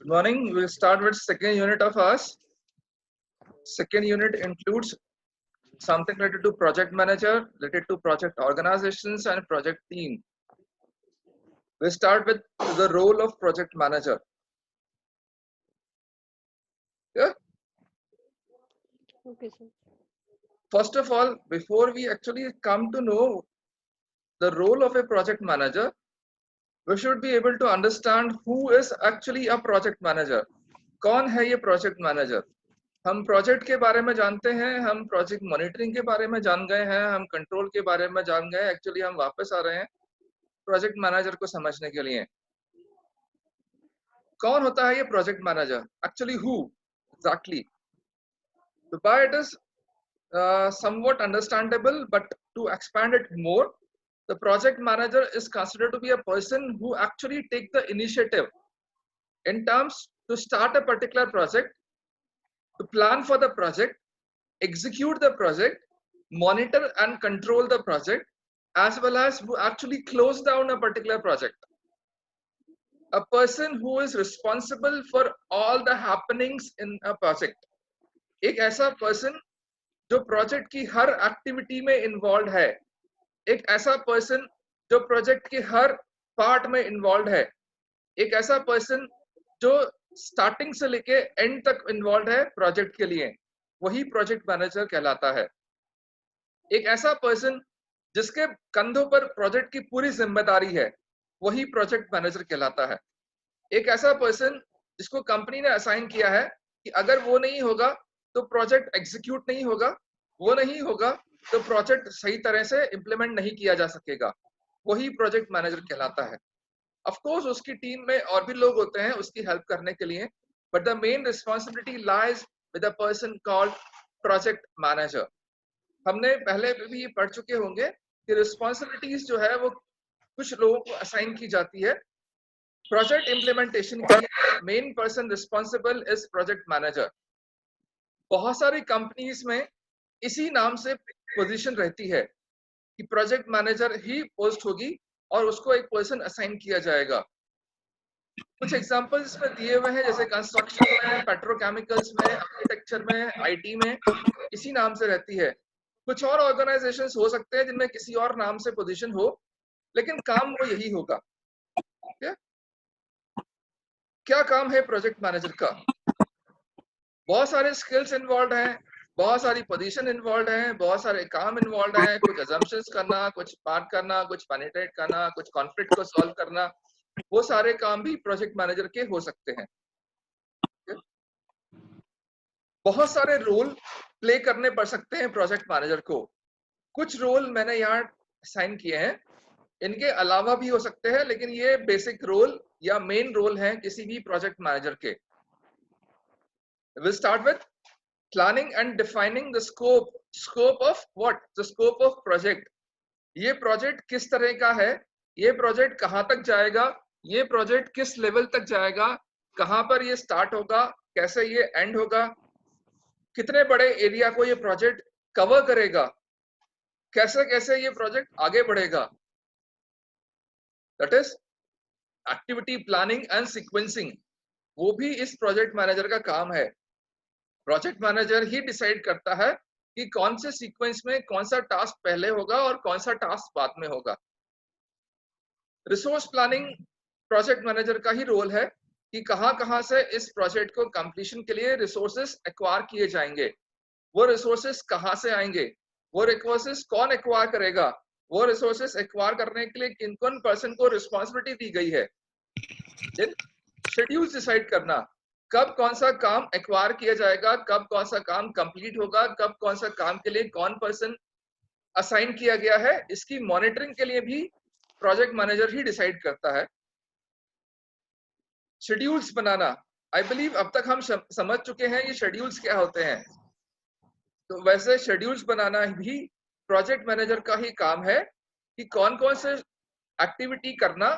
Good morning. We'll start with second unit of ours. Second unit includes something related to project manager, related to project organizations and project team. We'll start with the role of project manager. Yeah. Okay, sir. First of all, before we actually come to know the role of a project manager, we should be able to understand who is actually a project manager. कौन है ये project manager? हम project के बारे में जानते हैं, हम प्रोजेक्ट मॉनिटरिंग के बारे में जान गए हैं, हम कंट्रोल के बारे में जान गए। एक्चुअली हम वापस आ रहे हैं प्रोजेक्ट मैनेजर को समझने के लिए। कौन होता है ये project manager? Actually who exactly? Why it is somewhat understandable, but to expand it more, the project manager is considered to be a person who actually take the initiative in terms to start a particular project, to plan for the project, execute the project, monitor and control the project, as well as who actually close down a particular project. A person who is responsible for all the happenings in a project. एक ऐसा person जो project की हर activity में involve है, एक ऐसा person जो project के हर पार्ट में इन्वॉल्व है, एक ऐसा पर्सन जो स्टार्टिंग से लेके एंड तक इन्वॉल्व है प्रोजेक्ट के लिए, वही प्रोजेक्ट मैनेजर कहलाता है। एक ऐसा पर्सन जिसके कंधों पर प्रोजेक्ट की पूरी जिम्मेदारी है, वही प्रोजेक्ट मैनेजर कहलाता है। एक ऐसा पर्सन जिसको कंपनी ने असाइन किया है कि अगर वो नहीं होगा तो प्रोजेक्ट एग्जीक्यूट नहीं होगा, वो नहीं होगा तो प्रोजेक्ट सही तरह से इंप्लीमेंट नहीं किया जा सकेगा, वही प्रोजेक्ट मैनेजर कहलाता है। ऑफ कोर्स उसकी टीम में और भी लोग होते हैं उसकी हेल्प करने के लिए, but the main responsibility lies with a person called project manager. हमने पहले भी ये पढ़ चुके होंगे कि रिस्पॉन्सिबिलिटीज जो है वो कुछ लोगों को असाइन की जाती है। प्रोजेक्ट इंप्लीमेंटेशन के लिए main person responsible is project manager. बहुत सारी कंपनीज में इसी नाम से पोजीशन रहती है कि प्रोजेक्ट मैनेजर ही पोस्ट होगी और उसको एक पर्सन असाइन किया जाएगा। कुछ एग्जांपल्स इसमें दिए हुए हैं, जैसे कंस्ट्रक्शन में, पेट्रोकेमिकल्स में, आर्किटेक्चर में, आईटी में इसी नाम से रहती है। कुछ और ऑर्गेनाइजेशंस हो सकते हैं जिनमें किसी और नाम से पोजीशन हो, लेकिन काम वो यही होगा। क्या काम है प्रोजेक्ट मैनेजर का? बहुत सारे स्किल्स इन्वॉल्व हैं, बहुत सारी पोजीशन इन्वॉल्व हैं, बहुत सारे काम इन्वॉल्व हैं। कुछ अजम्पशंस करना, कुछ बात करना, कुछ पेनिट्रेट करना, कुछ कॉन्फ्लिक्ट को सॉल्व करना, वो सारे काम भी प्रोजेक्ट मैनेजर के हो सकते हैं। बहुत सारे रोल प्ले करने पड़ सकते हैं प्रोजेक्ट मैनेजर को। कुछ रोल मैंने यहाँ साइन किए हैं, इनके अलावा भी हो सकते हैं, लेकिन ये बेसिक रोल या मेन रोल है किसी भी प्रोजेक्ट मैनेजर के। We'll start with planning and defining the scope of what? The scope of project. ये प्रोजेक्ट किस तरह का है, ये प्रोजेक्ट कहाँ तक जाएगा, ये प्रोजेक्ट किस लेवल तक जाएगा, कहाँ पर ये स्टार्ट होगा, कैसे ये एंड होगा, कितने बड़े एरिया को ये प्रोजेक्ट कवर करेगा, कैसे कैसे ये प्रोजेक्ट आगे बढ़ेगा। That is activity planning and sequencing, वो भी इस प्रोजेक्ट मैनेजर का काम है। प्रोजेक्ट मैनेजर ही डिसाइड करता है कि कौन से सीक्वेंस में कौन सा टास्क पहले होगा और कौन सा टास्क बाद में होगा। रिसोर्स प्लानिंग प्रोजेक्ट मैनेजर का ही रोल है कि कहां से इस प्रोजेक्ट को कंप्लीशन के लिए रिसोर्सेस एक्वायर किए जाएंगे, वो रिसोर्सेस कहां से आएंगे, वो रिसोर्सेस कौन एक्वायर करेगा, वो रिसोर्सेस एक्वायर करने के लिए किन कौन पर्सन को रिस्पॉन्सिबिलिटी दी गई है। देन शेड्यूल डिसाइड करना, कब कौन सा काम एक्वायर किया जाएगा, कब कौन सा काम कंप्लीट होगा, कब कौन सा काम के लिए कौन पर्सन असाइन किया गया है, इसकी मॉनिटरिंग के लिए भी प्रोजेक्ट मैनेजर ही डिसाइड करता है। शेड्यूल्स बनाना, आई बिलीव अब तक हम समझ चुके हैं ये शेड्यूल्स क्या होते हैं। तो वैसे शेड्यूल्स बनाना भी प्रोजेक्ट मैनेजर का ही काम है कि कौन कौन से एक्टिविटी करना,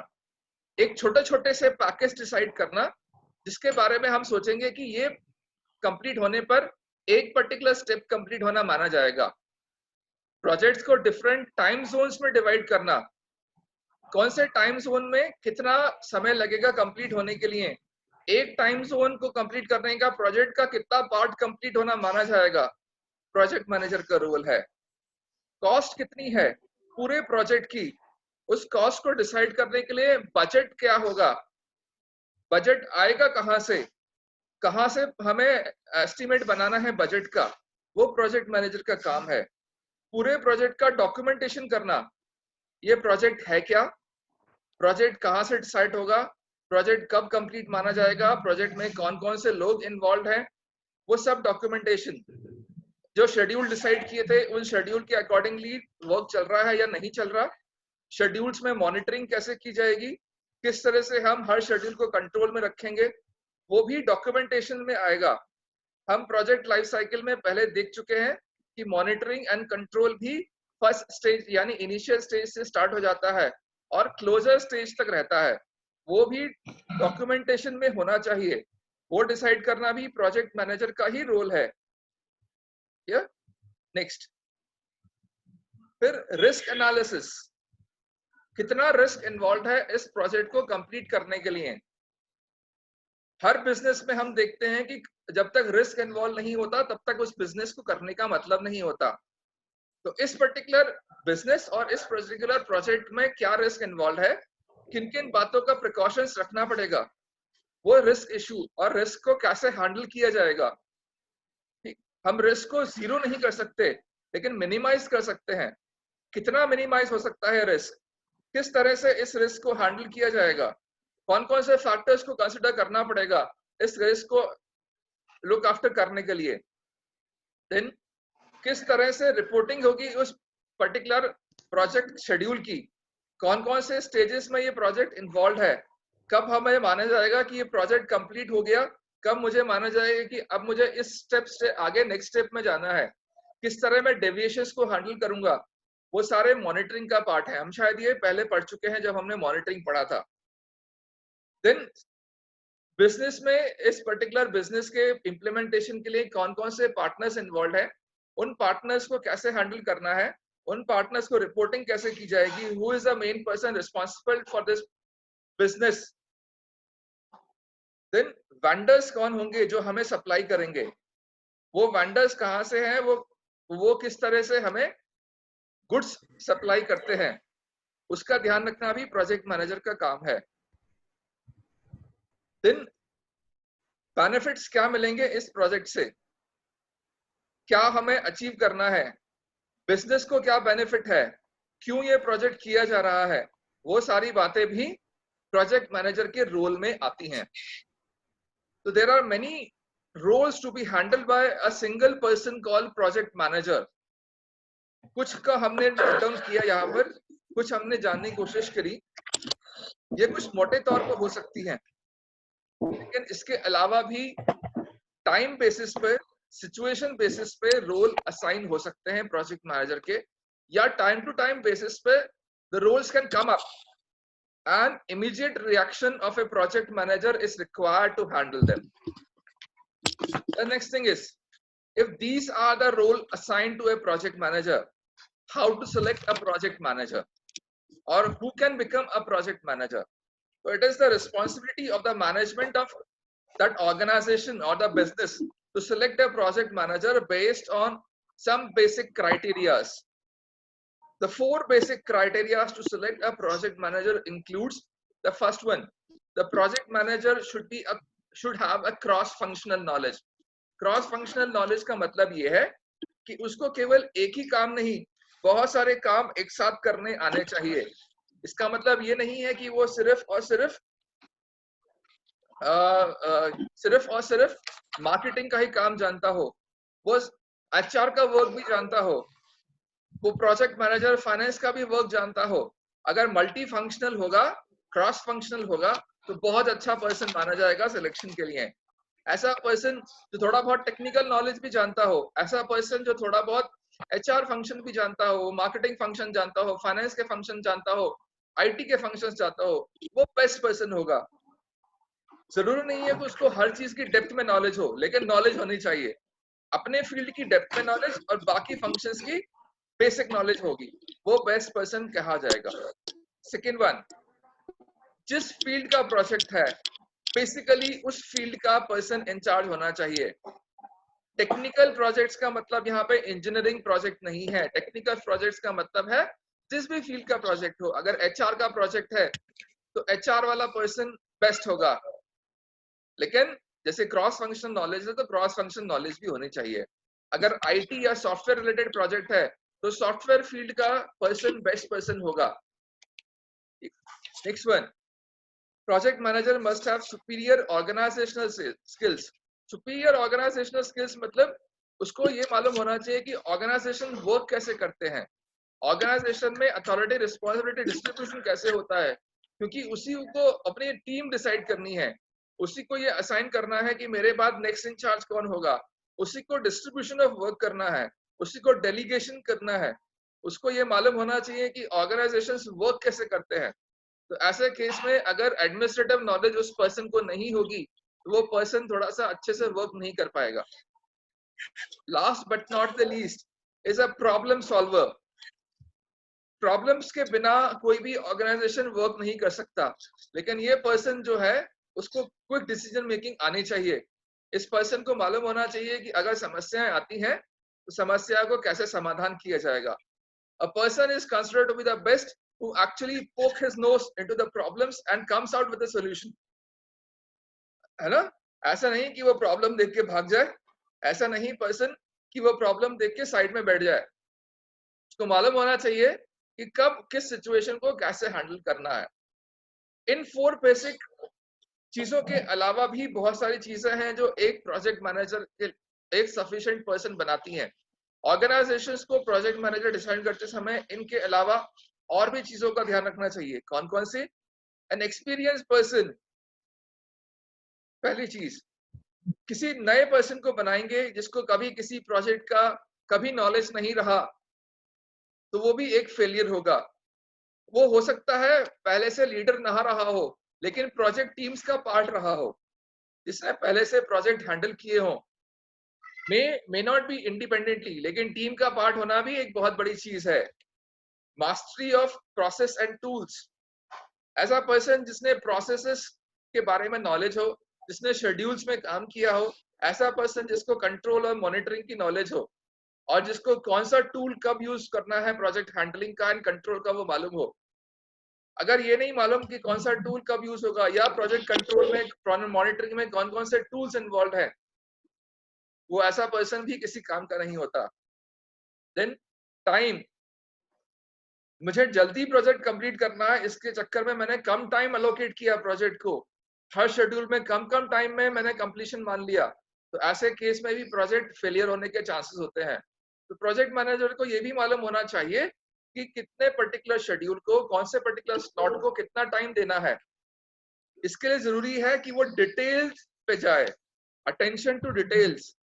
एक छोटे छोटे से पैकेज डिसाइड करना जिसके बारे में हम सोचेंगे कि ये कंप्लीट होने पर एक पर्टिकुलर स्टेप कंप्लीट होना माना जाएगा। प्रोजेक्ट्स को डिफरेंट टाइम जोन्स में डिवाइड करना, कौन से टाइम जोन में कितना समय लगेगा कंप्लीट होने के लिए, एक टाइम जोन को कंप्लीट करने का प्रोजेक्ट का कितना पार्ट कंप्लीट होना माना जाएगा, प्रोजेक्ट मैनेजर का रोल है। कॉस्ट कितनी है पूरे प्रोजेक्ट की, उस कॉस्ट को डिसाइड करने के लिए बजट क्या होगा, बजट आएगा कहां से हमें एस्टिमेट बनाना है बजट का, वो प्रोजेक्ट मैनेजर का काम है। पूरे प्रोजेक्ट का डॉक्यूमेंटेशन करना, ये प्रोजेक्ट है क्या, प्रोजेक्ट कहां से डिसाइड होगा, प्रोजेक्ट कब कंप्लीट माना जाएगा, प्रोजेक्ट में कौन कौन से लोग इन्वॉल्व हैं, वो सब डॉक्यूमेंटेशन। जो शेड्यूल डिसाइड किए थे उन शेड्यूल के अकॉर्डिंगली वर्क चल रहा है या नहीं चल रहा, शेड्यूल्स में मॉनिटरिंग कैसे की जाएगी, किस तरह से हम हर शेड्यूल को कंट्रोल में रखेंगे, वो भी डॉक्यूमेंटेशन में आएगा। हम प्रोजेक्ट लाइफ साइकिल में पहले देख चुके हैं कि मॉनिटरिंग एंड कंट्रोल भी फर्स्ट स्टेज यानी इनिशियल स्टेज से स्टार्ट हो जाता है और क्लोजर स्टेज तक रहता है, वो भी डॉक्यूमेंटेशन में होना चाहिए। वो डिसाइड करना भी प्रोजेक्ट मैनेजर का ही रोल है। नेक्स्ट, फिर रिस्क एनालिसिस, कितना रिस्क इन्वॉल्व है इस प्रोजेक्ट को कंप्लीट करने के लिए। हर बिजनेस में हम देखते हैं कि जब तक रिस्क इन्वॉल्व नहीं होता तब तक उस बिजनेस को करने का मतलब नहीं होता। तो इस पर्टिकुलर बिजनेस और इस पर्टिकुलर प्रोजेक्ट में क्या रिस्क इन्वॉल्व है, किन किन बातों का प्रिकॉशंस रखना पड़ेगा, वो रिस्क इशू और रिस्क को कैसे हैंडल किया जाएगा। हम रिस्क को जीरो नहीं कर सकते लेकिन मिनिमाइज कर सकते हैं। कितना मिनिमाइज हो सकता है रिस्क, किस तरह से इस रिस्क को हैंडल किया जाएगा, कौन कौन से फैक्टर्स को कंसिडर करना पड़ेगा इस रिस्क को लुक आफ्टर करने के लिए। देन किस तरह से रिपोर्टिंग होगी उस पर्टिकुलर प्रोजेक्ट शेड्यूल की, कौन कौन से स्टेजेस में ये प्रोजेक्ट इन्वॉल्व है, कब हमें माना जाएगा कि ये प्रोजेक्ट कंप्लीट हो गया, कब मुझे माना जाएगा कि अब मुझे इस स्टेप से आगे नेक्स्ट स्टेप में जाना है, किस तरह मैं डेविएशंस को हैंडल करूंगा, वो सारे मॉनिटरिंग का पार्ट है। हम शायद ये पहले पढ़ चुके हैं जब हमने मॉनिटरिंग पढ़ा था। देन बिजनेस में इस पर्टिकुलर बिजनेस के इंप्लीमेंटेशन के लिए कौन कौन से पार्टनर्स इन्वॉल्व है, उन पार्टनर्स को कैसे हैंडल करना है, उन पार्टनर्स को रिपोर्टिंग कैसे की जाएगी, who is the main person responsible for this business. Then vendors कौन होंगे जो हमें सप्लाई करेंगे, वो वेंडर्स कहाँ से हैं, वो किस तरह से हमें गुड्स सप्लाई करते हैं, उसका ध्यान रखना भी प्रोजेक्ट मैनेजर का काम है। देन बेनिफिट्स क्या मिलेंगे इस प्रोजेक्ट से, क्या हमें अचीव करना है, बिजनेस को क्या बेनिफिट है, क्यों ये प्रोजेक्ट किया जा रहा है, वो सारी बातें भी प्रोजेक्ट मैनेजर के रोल में आती हैं। तो there are many roles to be handled by a single person called project manager. कुछ का हमने नोट डाउन किया यहाँ पर, कुछ हमने जानने की कोशिश करी। ये कुछ मोटे तौर पर हो सकती हैं, लेकिन इसके अलावा भी टाइम बेसिस पे, सिचुएशन बेसिस पे रोल असाइन हो सकते हैं प्रोजेक्ट मैनेजर के, या टाइम टू टाइम बेसिस पे the roles can come up and immediate reaction of a project manager is required to handle them. The next thing is, if these are the role assigned to a project manager, how to select a project manager or who can become a project manager. So it is the responsibility of the management of that organization or the business to select a project manager based on some basic criteria. The four basic criteria to select a project manager includes, the first one, the project manager should have a cross functional knowledge. Cross functional knowledge का मतलब ये है कि उसको केवल एक ही काम नहीं, बहुत सारे काम एक साथ करने आने चाहिए। इसका मतलब ये नहीं है कि वो सिर्फ और सिर्फ मार्केटिंग का ही काम जानता हो, वो एचआर का वर्क भी जानता हो, वो प्रोजेक्ट मैनेजर फाइनेंस का भी वर्क जानता हो। अगर मल्टी फंक्शनल होगा, क्रॉस फंक्शनल होगा, तो बहुत अच्छा पर्सन माना जाएगा सिलेक्शन के लिए। ऐसा पर्सन जो थोड़ा बहुत टेक्निकल नॉलेज भी जानता हो, ऐसा पर्सन जो थोड़ा बहुत एचआर फंक्शन भी जानता हो, मार्केटिंग फंक्शन जानता हो, फाइनेंस के फंक्शन जानता हो, आईटी के फंक्शंस जानता हो, वो बेस्ट पर्सन होगा। जरूरी नहीं है कि उसको हर चीज की डेप्थ में नॉलेज हो, लेकिन नॉलेज होनी चाहिए, अपने फील्ड की डेप्थ में नॉलेज और बाकी फंक्शंस की बेसिक नॉलेज होगी, वो बेस्ट पर्सन कहा जाएगा। सेकेंड वन, जिस फील्ड का प्रोजेक्ट है बेसिकली उस फील्ड का पर्सन इंचार्ज होना चाहिए। टेक्निकल प्रोजेक्ट्स का मतलब यहाँ पे इंजीनियरिंग प्रोजेक्ट नहीं है। टेक्निकल प्रोजेक्ट्स का मतलब है जिस भी फील्ड का प्रोजेक्ट हो। अगर एचआर का प्रोजेक्ट है तो एचआर वाला पर्सन बेस्ट होगा, लेकिन जैसे क्रॉस फंक्शन नॉलेज है तो क्रॉस फंक्शन नॉलेज भी होनी चाहिए। अगर आईटी या सॉफ्टवेयर रिलेटेड प्रोजेक्ट है तो सॉफ्टवेयर फील्ड का पर्सन बेस्ट पर्सन होगा। Next one, project manager must have superior organisational skills. Superior organisational skills मतलब उसको ये मालूम होना चाहिए कि ऑर्गेनाइजेशन वर्क कैसे करते हैं, ऑर्गेनाइजेशन में अथॉरिटी रिस्पॉन्सिबिलिटी डिस्ट्रीब्यूशन कैसे होता है, क्योंकि उसी को अपनी टीम डिसाइड करनी है, उसी को ये असाइन करना है कि मेरे बाद नेक्स्ट इंचार्ज कौन होगा, उसी को डिस्ट्रीब्यूशन ऑफ वर्क करना है, उसी को डेलीगेशन करना है, उसको ये मालूम होना चाहिए कि ऑर्गेनाइजेशंस वर्क कैसे करते हैं। तो ऐसे केस में अगर एडमिनिस्ट्रेटिव नॉलेज उस पर्सन को नहीं होगी तो वो पर्सन थोड़ा सा अच्छे से वर्क नहीं कर पाएगा। Last but not the least is a problem solver. Problems के बिना कोई भी ऑर्गेनाइजेशन वर्क नहीं कर सकता, लेकिन ये पर्सन जो है उसको क्विक डिसीजन मेकिंग आनी चाहिए। इस पर्सन को मालूम होना चाहिए कि अगर समस्याएं आती हैं तो समस्या को कैसे समाधान किया जाएगा। A person is considered to be the best who actually poke his nose into the problems and comes out with a solution, है ना? ऐसा नहीं कि वो प्रॉब्लम देख के भाग जाए, ऐसा नहीं पर्सन कि वो प्रॉब्लम देख के साइड में बैठ जाए। उसको मालूम होना चाहिए कि कब किस सिचुएशन को कैसे हैंडल करना है। इन 4 बेसिक चीजों के अलावा भी बहुत सारी चीजें हैं जो एक प्रोजेक्ट मैनेजर के एक सफिशिएंट पर्सन बनाती हैं। ऑर्गेनाइजेशंस को प्रोजेक्ट मैनेजर डिसाइड करते समय इनके अलावा और भी चीजों का ध्यान रखना चाहिए। कौन कौन सी? एन एक्सपीरियंस पर्सन, पहली चीज। किसी नए पर्सन को बनाएंगे जिसको कभी किसी प्रोजेक्ट का कभी नॉलेज नहीं रहा तो वो भी एक फेलियर होगा। वो हो सकता है पहले से लीडर ना रहा हो लेकिन प्रोजेक्ट टीम्स का पार्ट रहा हो, जिसने पहले से प्रोजेक्ट हैंडल किए हो। मे नॉट बी इंडिपेंडेंटली, लेकिन टीम का पार्ट होना भी एक बहुत बड़ी चीज है। Mastery of process and tools, ऐसा पर्सन जिसने प्रोसेसेस के बारे में नॉलेज हो, जिसने शेड्यूल्स में काम किया हो, ऐसा पर्सन जिसको कंट्रोल और मॉनिटरिंग की नॉलेज हो और जिसको कौन सा टूल कब यूज करना है प्रोजेक्ट हैंडलिंग का एंड कंट्रोल का वो मालूम हो। अगर ये नहीं मालूम कि कौन सा टूल कब यूज होगा या प्रोजेक्ट कंट्रोल में मॉनिटरिंग में कौन कौन से टूल्स इन्वॉल्व है, वो ऐसा पर्सन भी किसी काम का नहीं होता। देन टाइम, मुझे जल्दी प्रोजेक्ट कंप्लीट करना है, इसके चक्कर में मैंने कम टाइम अलोकेट किया प्रोजेक्ट को, हर शेड्यूल में कम कम टाइम में मैंने कंप्लीशन मान लिया, तो ऐसे केस में भी प्रोजेक्ट फेलियर होने के चांसेस होते हैं। तो प्रोजेक्ट मैनेजर को ये भी मालूम होना चाहिए कि कितने पर्टिकुलर शेड्यूल को, कौन से पर्टिकुलर स्लॉट को कितना टाइम देना है। इसके लिए जरूरी है कि वो डिटेल्स पे जाए, अटेंशन टू डिटेल्स।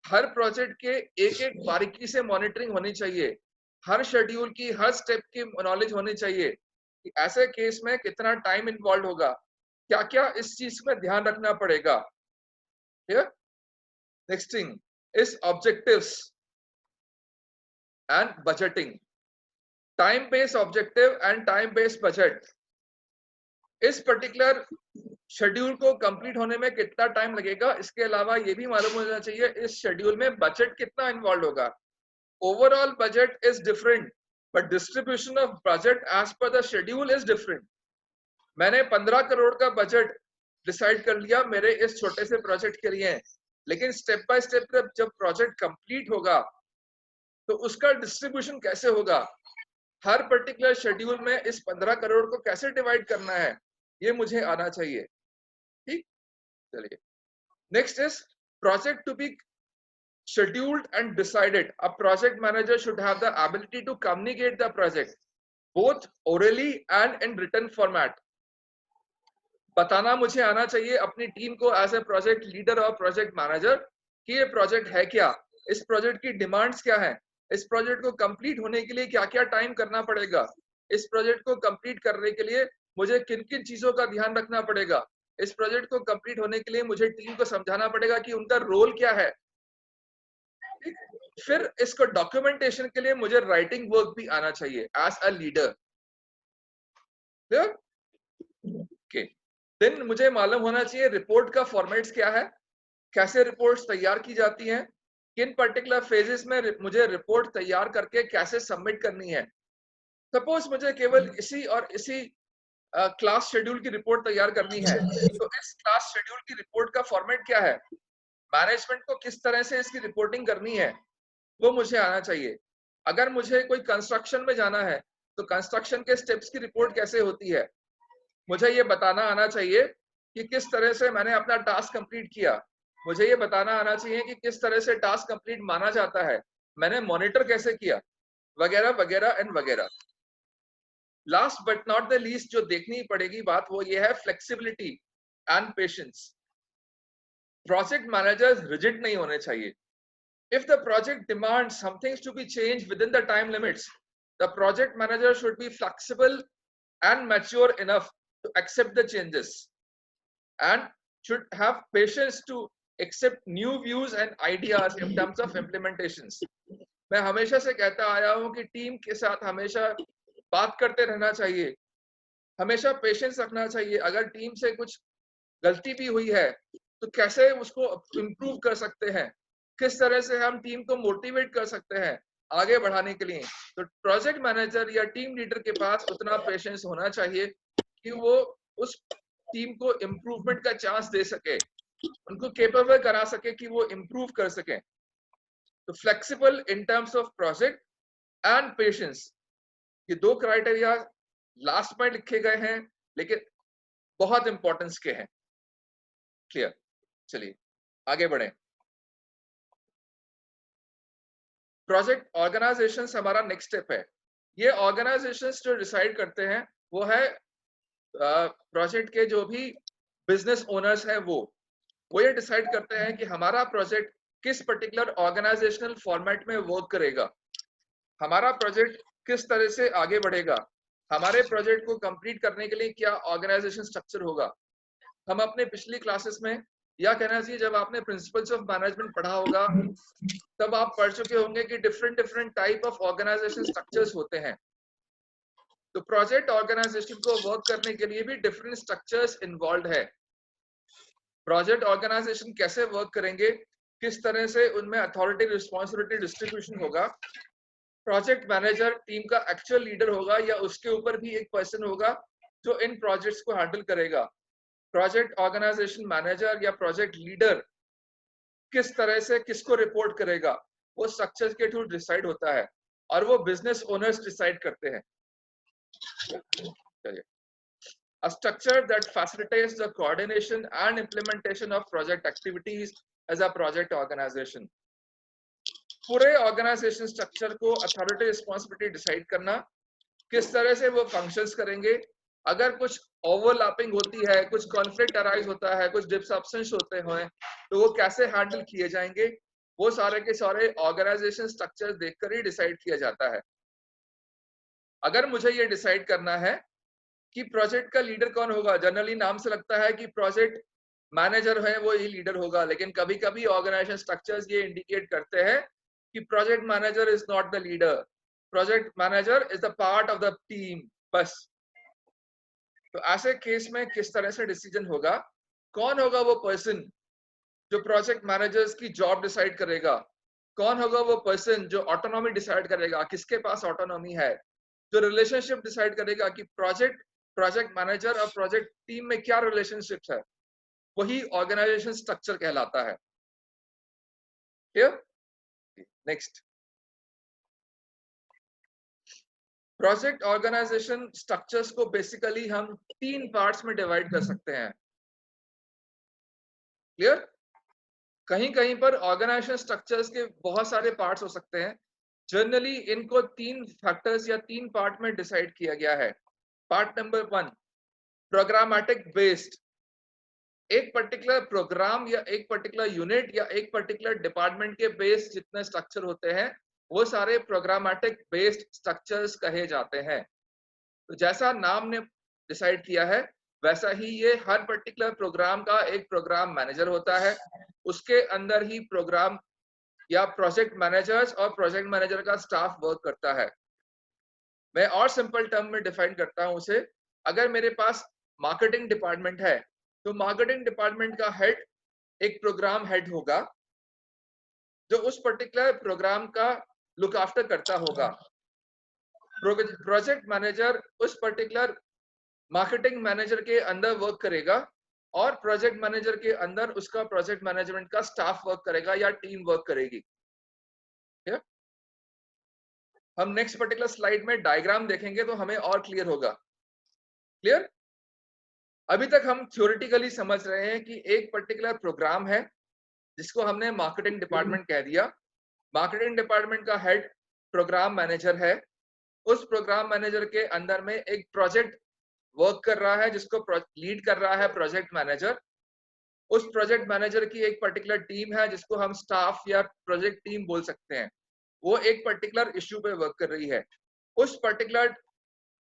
हर प्रोजेक्ट के एक एक बारीकी से मॉनिटरिंग होनी चाहिए, हर शेड्यूल की हर स्टेप की नॉलेज होनी चाहिए कि ऐसे केस में कितना टाइम इन्वॉल्व होगा, क्या क्या इस चीज में ध्यान रखना पड़ेगा। Next thing is objectives and budgeting. Time based objective and time based budget. इस पर्टिकुलर शेड्यूल को कंप्लीट होने में कितना टाइम लगेगा, इसके अलावा ये भी मालूम होना चाहिए इस शेड्यूल में बजट कितना इन्वॉल्व होगा। Overall budget is different but distribution of budget as per the schedule is different. मैंने 15 करोड़ का बजट डिसाइड कर लिया मेरे इस छोटे से प्रोजेक्ट के लिए, लेकिन स्टेप बाय स्टेप जब प्रोजेक्ट कंप्लीट होगा तो उसका डिस्ट्रीब्यूशन कैसे होगा, हर पर्टिकुलर शेड्यूल में इस 15 करोड़ को कैसे डिवाइड करना है, ये मुझे आना चाहिए। ठीक, चलिए next is project to be scheduled and decided. A project manager should have the ability to communicate the project both orally and in written format. बताना मुझे आना चाहिए अपनी टीम को एज ए प्रोजेक्ट लीडर और प्रोजेक्ट मैनेजर कि ये project है क्या, इस प्रोजेक्ट की डिमांड्स क्या है, इस प्रोजेक्ट को कंप्लीट होने के लिए क्या क्या टाइम करना पड़ेगा, इस प्रोजेक्ट को कंप्लीट करने के लिए मुझे किन किन चीजों का ध्यान रखना पड़ेगा, इस प्रोजेक्ट को कंप्लीट होने के लिए मुझे टीम को समझाना पड़ेगा कि उनका रोल क्या है। फिर इसको डॉक्यूमेंटेशन के लिए मुझे राइटिंग वर्क भी आना चाहिए as a leader. Okay, then मुझे मालूम होना चाहिए रिपोर्ट का फॉर्मेट्स क्या है, कैसे रिपोर्ट्स तैयार की जाती हैं, किन पर्टिकुलर फेजेस में मुझे रिपोर्ट तैयार करके कैसे सबमिट करनी है। सपोज मुझे केवल इसी और इसी क्लास शेड्यूल की रिपोर्ट तैयार करनी है, तो इस क्लास शेड्यूल की रिपोर्ट का फॉर्मेट क्या है, मैनेजमेंट को किस तरह से इसकी रिपोर्टिंग करनी है, वो मुझे आना चाहिए। अगर मुझे कोई कंस्ट्रक्शन में जाना है तो कंस्ट्रक्शन के स्टेप्स की रिपोर्ट कैसे होती है, मुझे ये बताना आना चाहिए कि किस तरह से मैंने अपना टास्क कंप्लीट किया। मुझे ये बताना आना चाहिए कि किस तरह से टास्क कंप्लीट माना जाता है, मैंने मॉनिटर कैसे किया, वगैरह वगैरह एंड वगैरह। Last but not the least जो देखनी पड़ेगी बात, वो ये है flexibility and patience. Project managers rigid नहीं होने चाहिए। If the project demands some things to be changed within the time limits, the project manager should be flexible and mature enough to accept the changes and should have patience to accept new views and ideas in terms of implementations. मैं हमेशा से कहता आया हूं कि team के साथ हमेशा बात करते रहना चाहिए, हमेशा पेशेंस रखना चाहिए। अगर टीम से कुछ गलती भी हुई है तो कैसे उसको इम्प्रूव कर सकते हैं, किस तरह से हम टीम को मोटिवेट कर सकते हैं आगे बढ़ाने के लिए। तो प्रोजेक्ट मैनेजर या टीम लीडर के पास उतना पेशेंस होना चाहिए कि वो उस टीम को इम्प्रूवमेंट का चांस दे सके, उनको केपेबल करा सके कि वो इम्प्रूव कर सके। तो flexible in terms of project and patience, ये दो क्राइटेरिया लास्ट में लिखे गए हैं लेकिन बहुत इंपॉर्टेंस के हैं। क्लियर? चलिए आगे बढ़े। प्रोजेक्ट ऑर्गेनाइजेशन हमारा नेक्स्ट स्टेप है। ये ऑर्गेनाइजेशंस जो डिसाइड करते हैं वो है प्रोजेक्ट के जो भी बिजनेस ओनर्स हैं, वो ये डिसाइड करते हैं कि हमारा प्रोजेक्ट किस पर्टिकुलर ऑर्गेनाइजेशनल फॉर्मेट में वर्क करेगा, हमारा प्रोजेक्ट किस तरह से आगे बढ़ेगा, हमारे प्रोजेक्ट को कंप्लीट करने के लिए क्या ऑर्गेनाइजेशन स्ट्रक्चर होगा। हम अपने पिछली क्लासेस में, या कहना चाहिए जब आपने प्रिंसिपल्स ऑफ मैनेजमेंट पढ़ा होगा, तब आप पढ़ चुके होंगे कि different different type of organisation structures होते हैं। तो प्रोजेक्ट ऑर्गेनाइजेशन को वर्क करने के लिए भी डिफरेंट स्ट्रक्चर्स इन्वॉल्व है। प्रोजेक्ट ऑर्गेनाइजेशन कैसे वर्क करेंगे, किस तरह से उनमें अथॉरिटी रिस्पॉन्सिबिलिटी डिस्ट्रीब्यूशन होगा, प्रोजेक्ट मैनेजर टीम का एक्चुअल लीडर होगा या उसके ऊपर भी एक पर्सन होगा जो इन प्रोजेक्ट्स को हैंडल करेगा। प्रोजेक्ट ऑर्गेनाइजेशन मैनेजर या प्रोजेक्ट लीडर किस तरह से किसको रिपोर्ट करेगा, वो स्ट्रक्चर के थ्रू डिसाइड होता है और वो बिजनेस ओनर्स डिसाइड करते हैं। A structure that facilitates the coordination and implementation of project activities as a project organization. पूरे ऑर्गेनाइजेशन स्ट्रक्चर को अथॉरिटी रिस्पॉन्सिबिलिटी डिसाइड करना, किस तरह से वो फंक्शंस करेंगे, अगर कुछ ओवरलैपिंग होती है, कुछ कॉन्फ्लिक्ट अराइज होता है, कुछ डिसअप्शंस होते हैं, तो वो कैसे हैंडल किए जाएंगे, वो सारे के सारे ऑर्गेनाइजेशन स्ट्रक्चर देखकर ही डिसाइड किया जाता है। अगर मुझे ये डिसाइड करना है कि प्रोजेक्ट का लीडर कौन होगा, जनरली नाम से लगता है कि प्रोजेक्ट मैनेजर है वो ही लीडर होगा, लेकिन कभी कभी ऑर्गेनाइजेशन स्ट्रक्चर्स ये इंडिकेट करते हैं कि project manager is not the leader, project manager is the part of the team बस। तो ऐसे केस में किस तरह से डिसीजन होगा, कौन होगा वो पर्सन जो प्रोजेक्ट मैनेजर्स की जॉब डिसाइड करेगा, कौन होगा वो पर्सन जो ऑटोनॉमी डिसाइड करेगा, किसके पास ऑटोनॉमी है, जो रिलेशनशिप डिसाइड करेगा कि प्रोजेक्ट मैनेजर और प्रोजेक्ट टीम में क्या रिलेशनशिप है, वही ऑर्गेनाइजेशन स्ट्रक्चर कहलाता है। Clear? Next, project organisation structures को बेसिकली हम 3 पार्ट्स में डिवाइड कर सकते हैं। क्लियर? कहीं कहीं पर ऑर्गेनाइजेशन स्ट्रक्चर्स के बहुत सारे पार्ट्स हो सकते हैं। जनरली इनको 3 फैक्टर्स या 3 पार्ट में डिसाइड किया गया है। Part number 1, programmatic based. एक पर्टिकुलर प्रोग्राम या एक पर्टिकुलर यूनिट या एक पर्टिकुलर डिपार्टमेंट के बेस्ड जितने स्ट्रक्चर होते हैं वो सारे प्रोग्रामेटिक बेस्ड स्ट्रक्चर्स कहे जाते हैं। तो जैसा नाम ने डिसाइड किया है वैसा ही ये हर पर्टिकुलर प्रोग्राम का एक प्रोग्राम मैनेजर होता है, उसके अंदर ही प्रोग्राम या प्रोजेक्ट मैनेजर्स और प्रोजेक्ट मैनेजर का स्टाफ वर्क करता है। मैं और सिंपल टर्म में डिफाइन करता हूं उसे। अगर मेरे पास मार्केटिंग डिपार्टमेंट है तो मार्केटिंग डिपार्टमेंट का हेड एक प्रोग्राम हेड होगा जो उस पर्टिकुलर प्रोग्राम का लुक आफ्टर करता होगा। प्रोजेक्ट मैनेजर उस पर्टिकुलर मार्केटिंग मैनेजर के अंदर वर्क करेगा और प्रोजेक्ट मैनेजर के अंदर उसका प्रोजेक्ट मैनेजमेंट का स्टाफ वर्क करेगा या टीम वर्क करेगी। हम नेक्स्ट पर्टिकुलर स्लाइड में डायग्राम देखेंगे तो हमें और क्लियर होगा। क्लियर? अभी तक हम थ्योरेटिकली समझ रहे हैं कि एक पर्टिकुलर प्रोग्राम है जिसको हमने मार्केटिंग डिपार्टमेंट कह दिया। मार्केटिंग डिपार्टमेंट का हेड प्रोग्राम मैनेजर है। उस प्रोग्राम मैनेजर के अंदर में एक प्रोजेक्ट वर्क कर रहा है जिसको लीड कर रहा है प्रोजेक्ट मैनेजर। उस प्रोजेक्ट मैनेजर की एक पर्टिकुलर टीम है जिसको हम स्टाफ या प्रोजेक्ट टीम बोल सकते हैं। वो एक पर्टिकुलर इश्यू पे वर्क कर रही है। उस पर्टिकुलर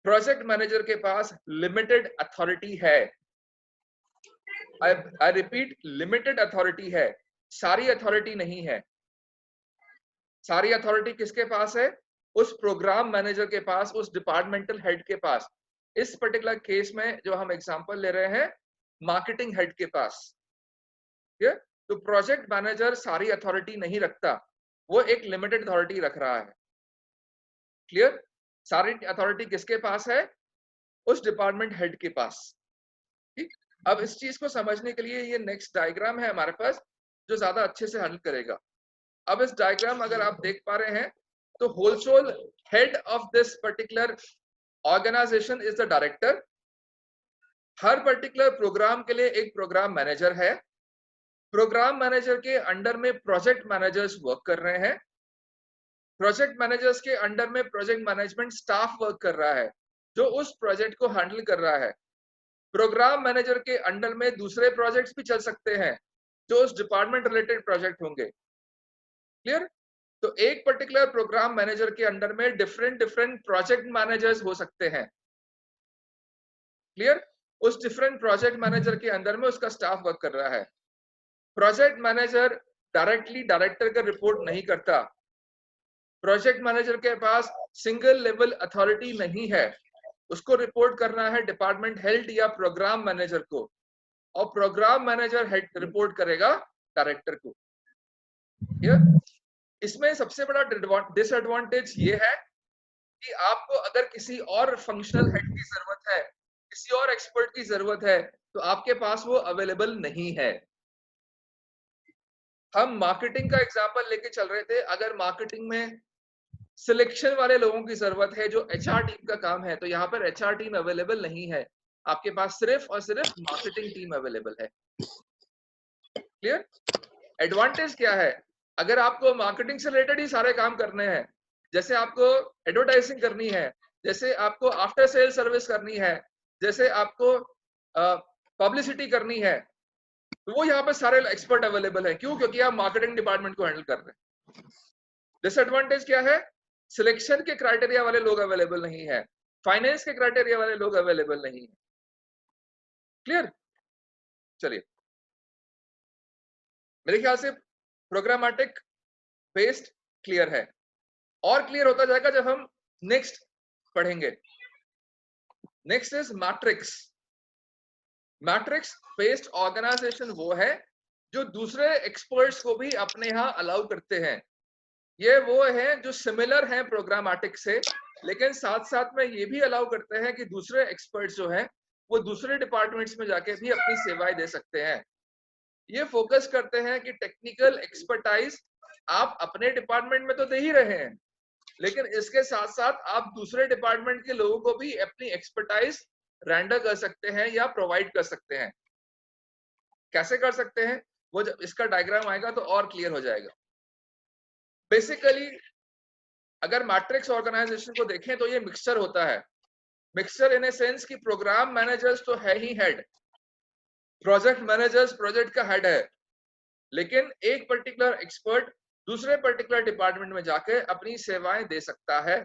प्रोजेक्ट मैनेजर के पास लिमिटेड अथॉरिटी है। आई रिपीट, लिमिटेड अथॉरिटी है, सारी अथॉरिटी नहीं है। सारी अथॉरिटी किसके पास है? उस प्रोग्राम मैनेजर के पास, उस डिपार्टमेंटल हेड के पास। इस पर्टिकुलर केस में जो हम एग्जांपल ले रहे हैं, मार्केटिंग हेड के पास। तो प्रोजेक्ट मैनेजर सारी अथॉरिटी नहीं रखता, वो एक लिमिटेड अथॉरिटी रख रहा है। क्लियर? सारी अथॉरिटी किसके पास है? उस डिपार्टमेंट हेड के पास। ठीक, अब इस चीज को समझने के लिए ये नेक्स्ट डायग्राम है हमारे पास जो ज्यादा अच्छे से हैंडल करेगा। अब इस डायग्राम अगर आप देख पा रहे हैं तो wholesale head of this particular organisation is the director. हर पर्टिकुलर प्रोग्राम के लिए एक प्रोग्राम मैनेजर है। प्रोग्राम मैनेजर के अंडर में प्रोजेक्ट मैनेजर्स वर्क कर रहे हैं। प्रोजेक्ट मैनेजर्स के अंडर में प्रोजेक्ट मैनेजमेंट स्टाफ वर्क कर रहा है जो उस प्रोजेक्ट को हैंडल कर रहा है। प्रोग्राम मैनेजर के अंडर में दूसरे प्रोजेक्ट्स भी चल सकते हैं जो उस डिपार्टमेंट रिलेटेड प्रोजेक्ट होंगे। क्लियर? तो एक पर्टिकुलर प्रोग्राम मैनेजर के अंडर में डिफरेंट प्रोजेक्ट मैनेजर्स हो सकते हैं। क्लियर? उस डिफरेंट प्रोजेक्ट मैनेजर के अंदर में उसका स्टाफ वर्क कर रहा है। प्रोजेक्ट मैनेजर डायरेक्टली डायरेक्टर का रिपोर्ट नहीं करता। प्रोजेक्ट मैनेजर के पास सिंगल लेवल अथॉरिटी नहीं है, उसको रिपोर्ट करना है डिपार्टमेंट हेड या प्रोग्राम मैनेजर को, और प्रोग्राम मैनेजर हेड रिपोर्ट करेगा डायरेक्टर को। इसमें सबसे बड़ा डिसएडवांटेज ये है कि आपको अगर किसी और फंक्शनल हेड की जरूरत है, किसी और एक्सपर्ट की जरूरत है, तो आपके पास वो अवेलेबल नहीं है। हम मार्केटिंग का एग्जांपल लेके चल रहे थे। अगर मार्केटिंग में सिलेक्शन वाले लोगों की जरूरत है जो एचआर टीम का काम है, तो यहाँ पर एचआर टीम अवेलेबल नहीं है। आपके पास सिर्फ और सिर्फ मार्केटिंग टीम अवेलेबल है। क्लियर? एडवांटेज क्या है? अगर आपको मार्केटिंग से रिलेटेड ही सारे काम करने हैं, जैसे आपको एडवर्टाइजिंग करनी है, जैसे आपको आफ्टर सेल सर्विस करनी है, जैसे आपको पब्लिसिटी करनी है, तो वो यहाँ पे सारे एक्सपर्ट अवेलेबल है। क्यों? क्योंकि आप मार्केटिंग डिपार्टमेंट को हैंडल कर रहे हैं। डिसएडवांटेज क्या है? सिलेक्शन के क्राइटेरिया वाले लोग अवेलेबल नहीं है, फाइनेंस के क्राइटेरिया वाले लोग अवेलेबल नहीं है। क्लियर? चलिए, मेरे ख्याल से प्रोग्रामेटिक बेस्ड क्लियर है, और क्लियर होता जाएगा जब हम नेक्स्ट पढ़ेंगे। Next is matrix. Matrix based organisation वो है जो दूसरे एक्सपर्ट्स को भी अपने यहाँ अलाउ करते हैं। ये वो है जो सिमिलर हैं प्रोग्रामेटिक से, लेकिन साथ साथ में ये भी अलाउ करते हैं कि दूसरे एक्सपर्ट्स जो हैं वो दूसरे डिपार्टमेंट्स में जाके भी अपनी सेवाएं दे सकते हैं। ये फोकस करते हैं कि टेक्निकल एक्सपर्टाइज आप अपने डिपार्टमेंट में तो दे ही रहे हैं, लेकिन इसके साथ साथ आप दूसरे डिपार्टमेंट के लोगों को भी अपनी एक्सपर्टाइज रेंडर कर सकते हैं या प्रोवाइड कर सकते हैं। कैसे कर सकते हैं वो जब इसका डायग्राम आएगा तो और क्लियर हो जाएगा। बेसिकली अगर मैट्रिक्स ऑर्गेनाइजेशन को देखें तो ये मिक्सचर होता है। मिक्सचर इन ए सेंस कि प्रोग्राम मैनेजर्स तो है ही हेड, प्रोजेक्ट मैनेजर्स प्रोजेक्ट का हेड है, लेकिन एक पर्टिकुलर एक्सपर्ट दूसरे पर्टिकुलर डिपार्टमेंट में जाके अपनी सेवाएं दे सकता है।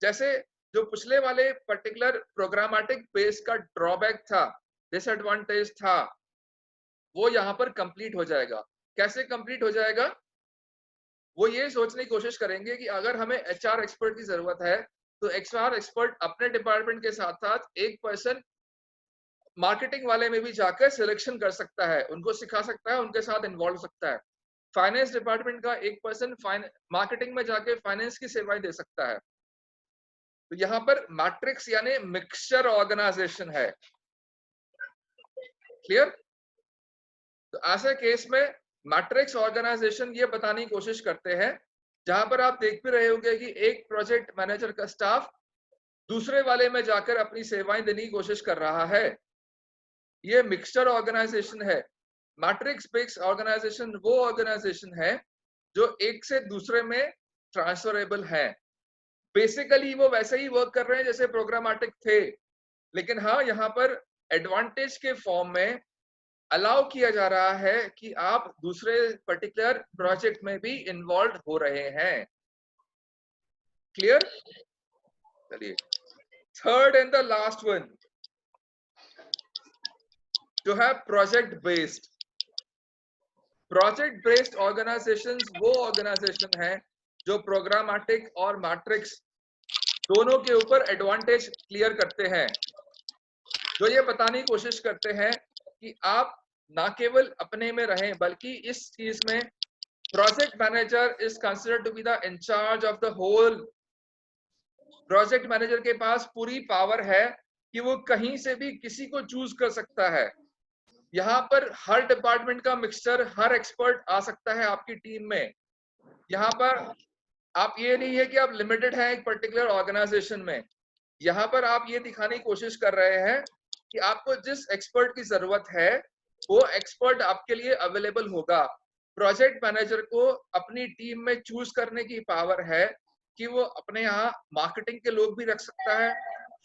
जैसे जो पिछले वाले पर्टिकुलर प्रोग्रामेटिक बेस का ड्रॉबैक था, डिसएडवांटेज था, वो यहाँ पर कंप्लीट हो जाएगा। कैसे कंप्लीट हो जाएगा? वो ये सोचने की कोशिश करेंगे कि अगर हमें एचआर एक्सपर्ट की जरूरत है तो एचआर एक्सपर्ट अपने डिपार्टमेंट के साथ साथ एक पर्सन मार्केटिंग वाले में भी जाकर सिलेक्शन कर सकता है, उनको सिखा सकता है, उनके साथ इन्वॉल्व हो सकता है। फाइनेंस डिपार्टमेंट का एक पर्सन मार्केटिंग में जाके फाइनेंस की सेवाएं दे सकता है। तो यहाँ पर मैट्रिक्स यानी मिक्सचर ऑर्गेनाइजेशन है। क्लियर? तो ऐसे केस में मैट्रिक्स ऑर्गेनाइजेशन ये बताने की कोशिश करते हैं, जहां पर आप देख भी रहे होंगे कि एक प्रोजेक्ट मैनेजर का स्टाफ दूसरे वाले में जाकर अपनी सेवाएं देने की कोशिश कर रहा है। ये मिक्सचर ऑर्गेनाइजेशन है। मैट्रिक्स बेस्ड ऑर्गेनाइजेशन वो ऑर्गेनाइजेशन है जो एक से दूसरे में ट्रांसफरेबल है। बेसिकली वो वैसे ही वर्क कर रहे हैं जैसे प्रोग्रामेटिक थे, लेकिन हाँ, यहाँ पर एडवांटेज के फॉर्म में अलाउ किया जा रहा है कि आप दूसरे पर्टिकुलर प्रोजेक्ट में भी इन्वॉल्व हो रहे हैं। क्लियर? चलिए, third and the last one जो है project based. Project based organisations वो ऑर्गेनाइजेशन है जो प्रोग्रामेटिक और मैट्रिक्स दोनों के ऊपर एडवांटेज क्लियर करते हैं, जो ये बताने की कोशिश करते हैं कि आप ना केवल अपने में रहें, बल्कि इस चीज में project manager is considered to be the in charge of the whole. Project manager के पास पूरी पावर है कि वो कहीं से भी किसी को चूज कर सकता है। यहाँ पर हर डिपार्टमेंट का मिक्सचर, हर एक्सपर्ट आ सकता है आपकी टीम में। यहाँ पर आप ये नहीं है कि आप लिमिटेड हैं एक पर्टिकुलर ऑर्गेनाइजेशन में। यहाँ पर आप ये दिखाने की कोशिश कर रहे हैं कि आपको जिस एक्सपर्ट की जरूरत है वो एक्सपर्ट आपके लिए अवेलेबल होगा। प्रोजेक्ट मैनेजर को अपनी टीम में चूज करने की पावर है कि वो अपने यहाँ मार्केटिंग के लोग भी रख सकता है,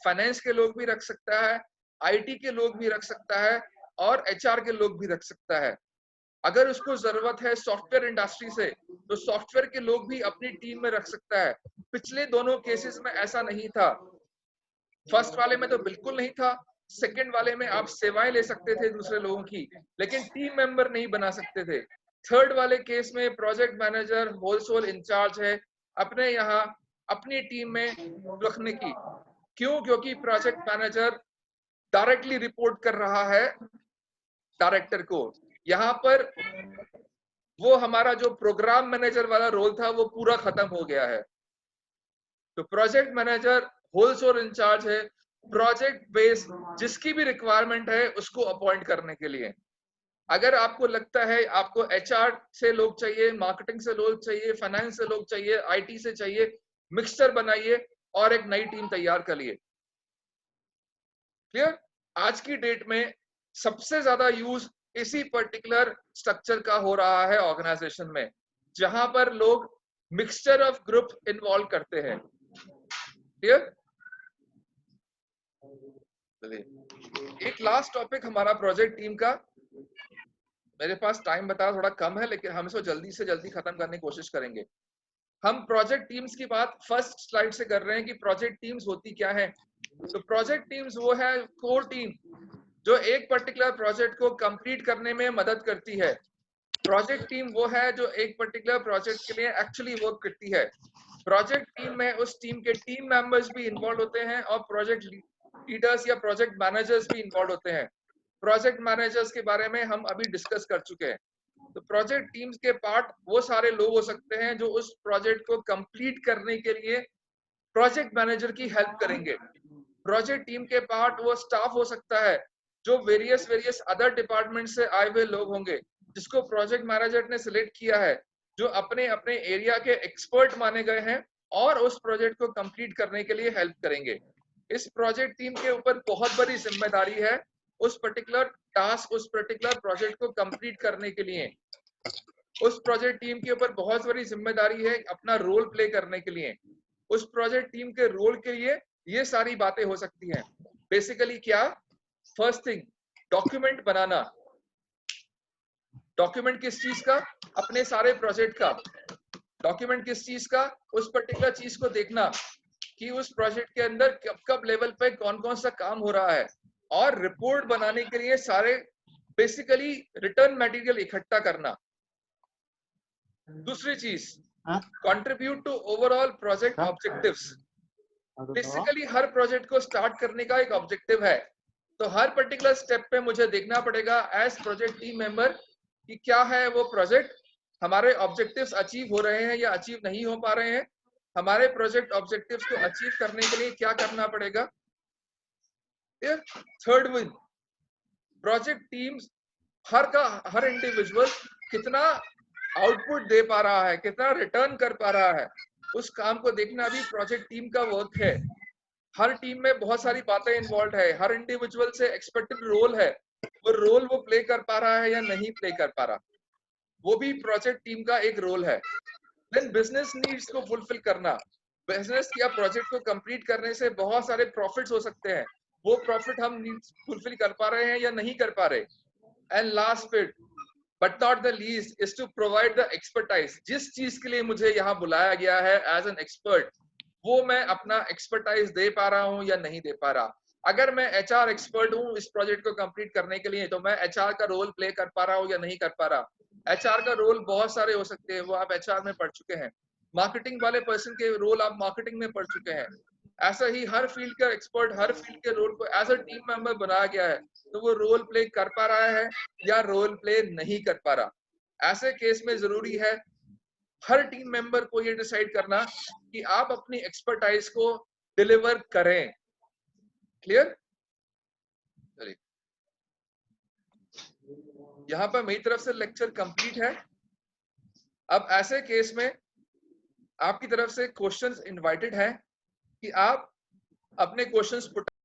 फाइनेंस के लोग भी रख सकता है, आईटी के लोग भी रख सकता है और एचआर के लोग भी रख सकता है। अगर उसको जरूरत है सॉफ्टवेयर इंडस्ट्री से, तो सॉफ्टवेयर के लोग भी अपनी टीम में रख सकता है। पिछले दोनों केसेस में ऐसा नहीं था। फर्स्ट वाले में तो बिल्कुल नहीं था, सेकंड वाले में आप सेवाएं ले सकते थे दूसरे लोगों की, लेकिन टीम मेंबर नहीं बना सकते थे। थर्ड वाले केस में प्रोजेक्ट मैनेजर होलसेल इंचार्ज है अपने यहाँ अपनी टीम में रखने की। क्यों? क्योंकि प्रोजेक्ट मैनेजर डायरेक्टली रिपोर्ट कर रहा है डायरेक्टर को। यहाँ पर वो हमारा जो प्रोग्राम मैनेजर वाला रोल था वो पूरा खत्म हो गया है। तो प्रोजेक्ट मैनेजर होलसेल इंचार्ज है प्रोजेक्ट बेस जिसकी भी रिक्वायरमेंट है उसको अपॉइंट करने के लिए। अगर आपको लगता है आपको एचआर से लोग चाहिए, मार्केटिंग से लोग चाहिए, फाइनेंस से लोग चाहिए, आईटी से चाहिए, मिक्सचर बनाइए और एक नई टीम तैयार करिए। क्लियर? आज की डेट में सबसे ज्यादा यूज इसी पर्टिकुलर स्ट्रक्चर का हो रहा है ऑर्गेनाइजेशन में, जहां पर लोग मिक्सचर ऑफ ग्रुप इन्वॉल्व करते हैं। क्लियर? चलिए, एक लास्ट टॉपिक हमारा प्रोजेक्ट टीम का। मेरे पास टाइम बता थोड़ा कम है, लेकिन हम इसको जल्दी से जल्दी खत्म करने की कोशिश करेंगे। हम प्रोजेक्ट टीम्स की बात फर्स्ट स्लाइड से कर रहे हैं कि प्रोजेक्ट टीम्स होती क्या है। तो प्रोजेक्ट टीम्स वो है कोर टीम जो एक पर्टिकुलर प्रोजेक्ट को कंप्लीट करने में मदद करती है। प्रोजेक्ट टीम वो है जो एक पर्टिकुलर प्रोजेक्ट के लिए एक्चुअली वर्क करती है। प्रोजेक्ट टीम में उस टीम के टीम मेंबर्स भी इन्वॉल्व होते हैं और प्रोजेक्ट लीडर्स या प्रोजेक्ट मैनेजर्स भी इन्वॉल्व होते हैं। प्रोजेक्ट मैनेजर्स के बारे में हम अभी डिस्कस कर चुके हैं। तो प्रोजेक्ट टीम्स के पार्ट वो सारे लोग हो सकते हैं जो उस प्रोजेक्ट को कंप्लीट करने के लिए प्रोजेक्ट मैनेजर की हेल्प करेंगे। प्रोजेक्ट टीम के पार्ट वो स्टाफ हो सकता है जो वेरियस अदर डिपार्टमेंट से आए हुए लोग होंगे, जिसको प्रोजेक्ट मैनेजर ने सिलेक्ट किया है, जो अपने अपने एरिया के एक्सपर्ट माने गए हैं और उस प्रोजेक्ट को कंप्लीट करने के लिए हेल्प करेंगे। इस प्रोजेक्ट टीम के ऊपर बहुत बड़ी जिम्मेदारी है उस पर्टिकुलर टास्क, उस पर्टिकुलर प्रोजेक्ट को कंप्लीट करने के लिए। उस प्रोजेक्ट टीम के ऊपर बहुत बड़ी जिम्मेदारी है अपना रोल प्ले करने के लिए। उस प्रोजेक्ट टीम के रोल के लिए ये सारी बातें हो सकती हैं। बेसिकली क्या? फर्स्ट थिंग, डॉक्यूमेंट बनाना। डॉक्यूमेंट किस चीज का? अपने सारे प्रोजेक्ट का डॉक्यूमेंट। किस चीज का? उस पर्टिकुलर चीज को देखना कि उस प्रोजेक्ट के अंदर कब कब लेवल पे कौन कौन सा काम हो रहा है, और रिपोर्ट बनाने के लिए सारे बेसिकली रिटर्न मटेरियल इकट्ठा करना। दूसरी चीज, contribute to overall project objectives. Basically हर प्रोजेक्ट को स्टार्ट करने का एक ऑब्जेक्टिव है तो हर पर्टिकुलर स्टेप पे मुझे देखना पड़ेगा एज प्रोजेक्ट टीम मेंबर कि क्या है वो प्रोजेक्ट, हमारे ऑब्जेक्टिव्स अचीव हो रहे हैं या अचीव नहीं हो पा रहे हैं, हमारे प्रोजेक्ट ऑब्जेक्टिव्स को अचीव करने के लिए क्या करना पड़ेगा। थर्ड विन, प्रोजेक्ट टीम्स हर इंडिविजुअल कितना आउटपुट दे पा रहा है, कितना रिटर्न कर पा रहा है, उस काम को देखना भी प्रोजेक्ट टीम का वर्क है। हर टीम में बहुत सारी बातें इन्वॉल्व है, हर इंडिविजुअल से एक्सपेक्टेड रोल है, वो रोल वो प्ले कर पा रहा है या नहीं प्ले कर पा रहा, वो भी प्रोजेक्ट टीम का एक रोल है। देन बिजनेस नीड्स को फुलफिल करना, बिजनेस या प्रोजेक्ट को कंप्लीट करने से बहुत सारे प्रॉफिट्स हो सकते हैं, वो प्रॉफिट हम नीड्स फुलफिल कर पा रहे हैं या नहीं कर पा रहे। And last bit but not the least is to provide the expertise, जिस चीज के लिए मुझे यहाँ बुलाया गया है एज एन एक्सपर्ट, वो मैं अपना एक्सपर्टाइज दे पा रहा हूँ या नहीं दे पा रहा। अगर मैं एचआर एक्सपर्ट हूँ इस प्रोजेक्ट को कंप्लीट करने के लिए, तो मैं एचआर का रोल प्ले कर पा रहा हूँ या नहीं कर पा रहा। एचआर का रोल बहुत सारे हो सकते हैं, वो आप एचआर में पढ़ चुके हैं। मार्केटिंग वाले पर्सन के रोल आप मार्केटिंग में पढ़ चुके हैं। ऐसा ही हर फील्ड का एक्सपर्ट हर फील्ड के रोल को एज अ टीम मेंबर बनाया गया है, तो वो रोल प्ले कर पा रहा है या रोल प्ले नहीं कर पा रहा। ऐसे केस में जरूरी है हर टीम मेंबर को ये डिसाइड करना कि आप अपनी एक्सपर्टाइज को डिलीवर करें। क्लियर? चलिए, यहां पर मेरी तरफ से लेक्चर कंप्लीट है। अब ऐसे केस में आपकी तरफ से क्वेश्चंस इनवाइटेड है कि आप अपने क्वेश्चंस पुट